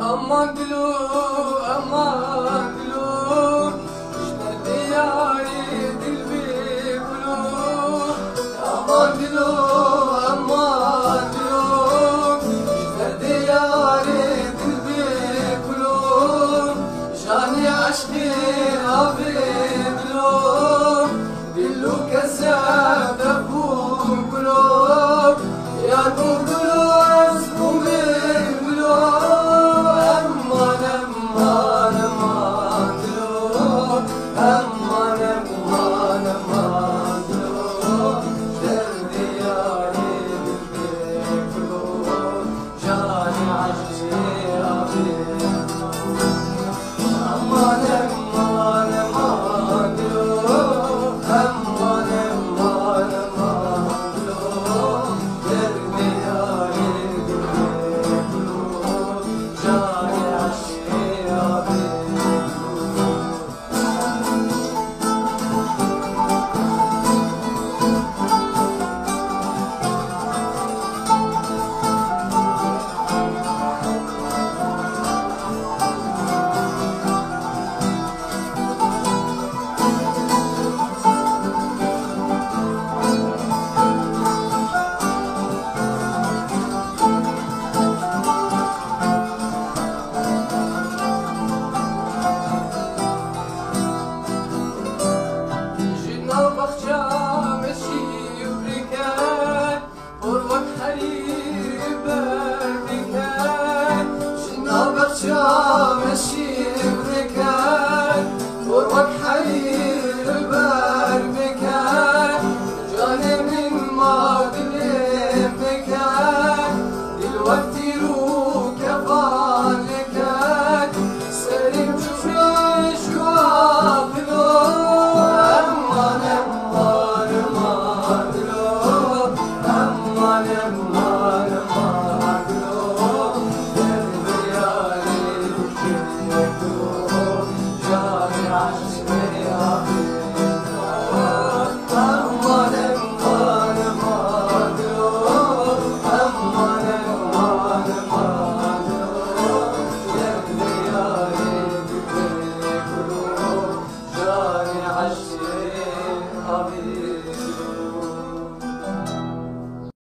Aman gülüm, aman gülüm, işte diyari dil bir gülüm. Aman gülüm, aman gülüm, işte diyari dil bir gülüm. Şani aşkı abi gülüm, dillu kesef bu gülüm. Yar bu gülüm, bu bir gülüm. مشي بركان قربك حرير البال مكان جاني من ماضي مكان دلوقتي روك بالكان سليم شوي شوي أمان أمان أمان أمان أمان أمان